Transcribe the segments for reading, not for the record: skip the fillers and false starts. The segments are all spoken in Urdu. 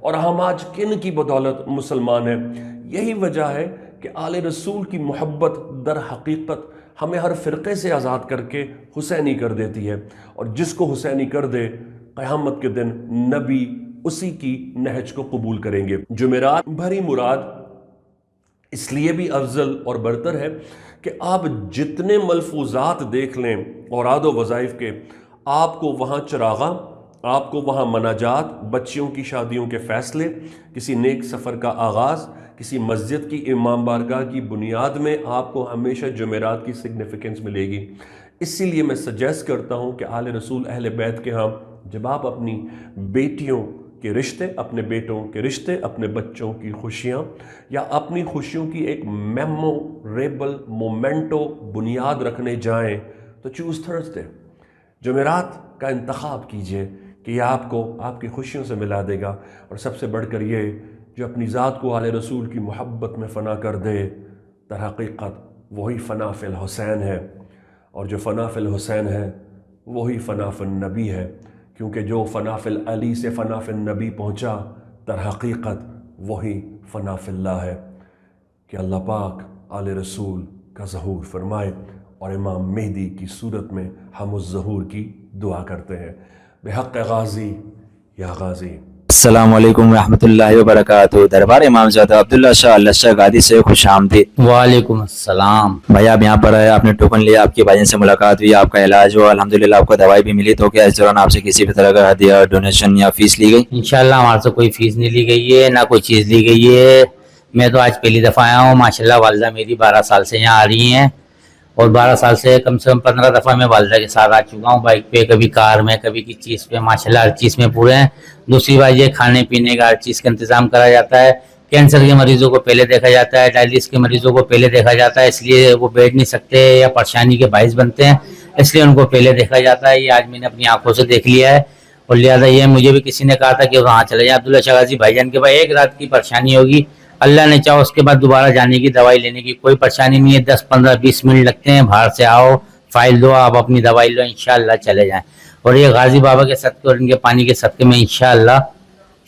اور ہم آج کن کی بدولت مسلمان ہیں؟ یہی وجہ ہے کہ آل رسول کی محبت در حقیقت ہمیں ہر فرقے سے آزاد کر کے حسینی کر دیتی ہے، اور جس کو حسینی کر دے قیامت کے دن نبی اسی کی نہج کو قبول کریں گے۔ جمعرات بھری مراد اس لیے بھی افضل اور برتر ہے کہ آپ جتنے ملفوظات دیکھ لیں اوراد و وظائف کے، آپ کو وہاں چراغاں، آپ کو وہاں مناجات، بچیوں کی شادیوں کے فیصلے، کسی نیک سفر کا آغاز، کسی مسجد کی امام بارگاہ کی بنیاد میں آپ کو ہمیشہ جمعرات کی سگنیفیکنس ملے گی۔ اسی لیے میں سجیسٹ کرتا ہوں کہ آل رسول اہل بیت کے ہاں جب آپ اپنی بیٹیوں کے رشتے، اپنے بیٹوں کے رشتے، اپنے بچوں کی خوشیاں یا اپنی خوشیوں کی ایک میموریبل مومنٹو بنیاد رکھنے جائیں تو چوز تھرسڈے، جمعرات کا انتخاب کیجئے کہ یہ آپ کو آپ کی خوشیوں سے ملا دے گا۔ اور سب سے بڑھ کر یہ جو اپنی ذات کو آل رسول کی محبت میں فنا کر دے، در حقیقت وہی فنا فی الحسین ہے، اور جو فنا فی الحسین ہے وہی فنا فی النبی ہے، کیونکہ جو فنا فی العلی سے فنا فی النبی پہنچا در حقیقت وہی فنا فی اللہ ہے۔ کہ اللہ پاک آل رسول کا ظہور فرمائے، اور امام مہدی کی صورت میں ہم اس ظہور کی دعا کرتے ہیں۔ بحق غازی یا غازی۔ السلام علیکم ورحمۃ اللہ وبرکاتہ۔ دربار امام زادہ عبداللہ شاہ اللہ شاہ گادی سے خوش آمدید۔ وعلیکم السلام۔ بھائی آپ یہاں پر آئے، آپ نے ٹوکن لیا، آپ کے بھائی سے ملاقات ہوئی، آپ کا علاج ہوا، الحمدللہ آپ کو دوائی بھی ملی، تو کیا اس دوران آپ سے کسی بھی طرح کا ہدیہ، ڈونیشن یا فیس لی گئی؟ انشاءاللہ ہمارے سے کوئی فیس نہیں لی گئی ہے، نہ کوئی چیز لی گئی ہے۔ میں تو آج پہلی دفعہ آیا ہوں۔ ماشاءاللہ والدہ میری 12 سال سے یہاں آ رہی ہیں، اور 12 سال سے کم 15 دفعہ میں والدہ کے ساتھ آ چکا ہوں، بائک پہ، کبھی کار میں، کبھی کسی چیز پہ۔ ماشاءاللہ ہر چیز میں پورے ہیں۔ دوسری بات یہ کھانے پینے کا ہر چیز کا انتظام کرا جاتا ہے۔ کینسر کے مریضوں کو پہلے دیکھا جاتا ہے، ڈائلسس کے مریضوں کو پہلے دیکھا جاتا ہے، اس لیے وہ بیٹھ نہیں سکتے یا پریشانی کے باعث بنتے ہیں، اس لیے ان کو پہلے دیکھا جاتا ہے۔ یہ آج میں نے اپنی آنکھوں سے دیکھ لیا ہے، اور لہٰذا یہ مجھے بھی کسی نے کہا تھا کہ وہاں چلے جائیں عبداللہ شاہ غازی بھائی جان کے پاس، ایک رات کی پریشانی ہوگی، اللہ نے چاہو اس کے بعد دوبارہ جانے کی، دوائی لینے کی کوئی پریشانی نہیں ہے۔ 10 15 20 منٹ لگتے ہیں، باہر سے آؤ، فائل دو، آپ اپنی دوائی لو، انشاءاللہ چلے جائیں۔ اور یہ غازی بابا کے صدقے اور ان کے پانی کے صدقے میں انشاءاللہ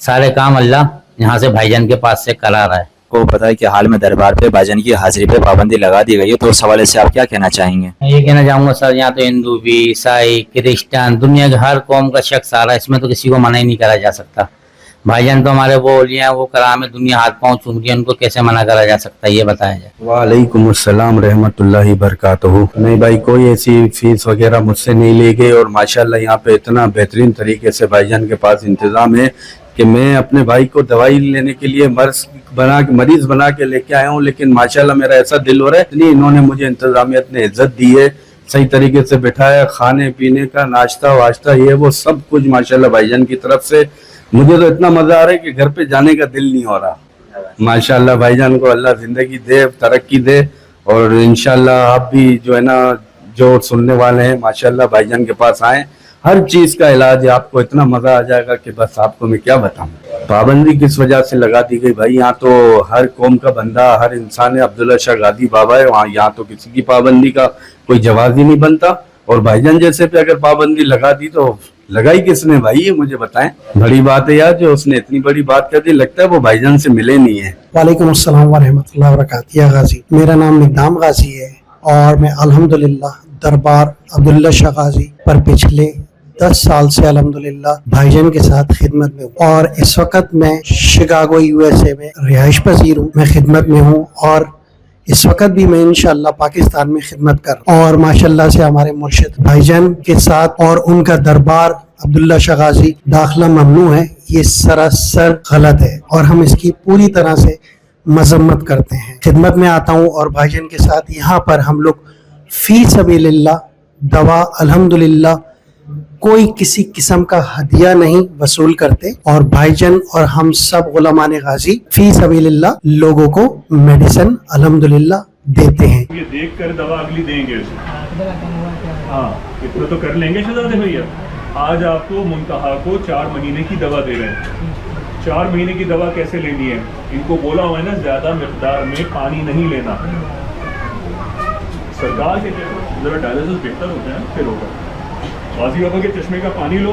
سارے کام اللہ یہاں سے بھائی جان کے پاس سے کرا رہا ہے۔ کو پتہ ہے کہ حال میں دربار پہ بھائی جان کی حاضری پہ پابندی لگا دی گئی ہے، تو اس حوالے سے آپ کیا کہنا چاہیں گے؟ میں یہ کہنا چاہوں گا سر، یہاں تو ہندو بھی، عیسائی، کرسچن، دنیا کے ہر قوم کا شخص آ رہا ہے، اس میں تو کسی کو منع ہی نہیں کرا جا سکتا۔ بھائی جان تو ہمارے وہ اولیاء ہیں، وہ کرام ہے، دنیا ہاتھ پاؤں چوم رہی ہے، ان کو کیسے منع کرا جا سکتا ہے، یہ بتایا جائے۔ وعلیکم السلام رحمۃ اللہ وبرکاتہ۔ نہیں بھائی، کوئی ایسی فیس وغیرہ مجھ سے نہیں لی گئی، اور ماشاءاللہ یہاں پہ اتنا بہترین طریقے سے بھائی جان کے پاس انتظام ہے کہ میں اپنے بھائی کو دوائی لینے کے لیے مریض بنا کے لے کے آیا ہوں، لیکن ماشاءاللہ میرا ایسا دل ہو رہا ہے، اتنی انہوں نے مجھے انتظامیت نے عزت دی ہے، صحیح طریقے سے بٹھایا، کھانے پینے کا ناشتہ واشتہ یہ وہ سب کچھ ماشاءاللہ بھائی جان کی طرف سے۔ مجھے تو اتنا مزہ آ رہا ہے کہ گھر پہ جانے کا دل نہیں ہو رہا۔ ماشاءاللہ بھائی جان کو اللہ زندگی دے، ترقی دے، اور انشاءاللہ آپ بھی جو ہے نا، جو سننے والے ہیں ماشاءاللہ بھائی جان کے پاس آئیں، ہر چیز کا علاج ہے، آپ کو اتنا مزہ آ جائے گا کہ بس آپ کو میں کیا بتاؤں۔ پابندی کس وجہ سے لگا دی گئی بھائی؟ یہاں تو ہر قوم کا بندہ، ہر انسان ہے، عبداللہ شاہ غازی بابا ہے وہاں، یہاں تو کسی کی پابندی کا کوئی جواز ہی نہیں بنتا، اور بھائی جان جیسے پہ اگر پابندی لگا دی تو لگائی کس نے بھائی؟ یہ مجھے بتائیں۔ بڑی بات ہے یار، جو اس نے اتنی بڑی بات کر دی، لگتا ہے وہ بھائی جان سے ملے نہیں ہیں۔ وعلیکم السلام ورحمۃ اللہ وبرکاتہ۔ یا غازی، میرا نام مقدام غازی ہے، اور میں الحمدللہ دربار عبداللہ شاہ غازی پر پچھلے 10 سال سے الحمدللہ بھائی جان کے ساتھ خدمت میں ہوں، اور اس وقت میں شکاگو USA میں رہائش پذیر ہوں، میں خدمت میں ہوں، اور اس وقت بھی میں انشاءاللہ پاکستان میں خدمت کر رہا ہوں، اور ماشاءاللہ سے ہمارے مرشد بھائی جان کے ساتھ اور ان کا دربار عبداللہ شاہ غازی داخلہ ممنوع ہے، یہ سراسر غلط ہے، اور ہم اس کی پوری طرح سے مذمت کرتے ہیں۔ خدمت میں آتا ہوں، اور بھائی جان کے ساتھ یہاں پر ہم لوگ فی سبیل اللہ دوا الحمدللہ کوئی کسی قسم کا ہدیہ نہیں وصول کرتے، اور بھائی جان اور ہم سب علماء غازی فی سبیل اللہ لوگوں کو میڈیسن الحمدللہ دیتے ہیں۔ یہ دیکھ کر دوا اگلی دیں گے اسے، ہاں اتنا تو کر لیں گے شہزادے بھیا۔ آج آپ کو منتہا کو 4 مہینے کی دوا دے رہے ہیں۔ 4 مہینے کی دوا کیسے لینی ہے؟ ان کو بولا ہوا ہے نا، زیادہ مقدار میں پانی نہیں لینا۔ سرکار کے ذرا ڈائلسس بہتر ہوتا ہے، پھر ہوگا۔ غازی بابا کے چشمے کا پانی لو،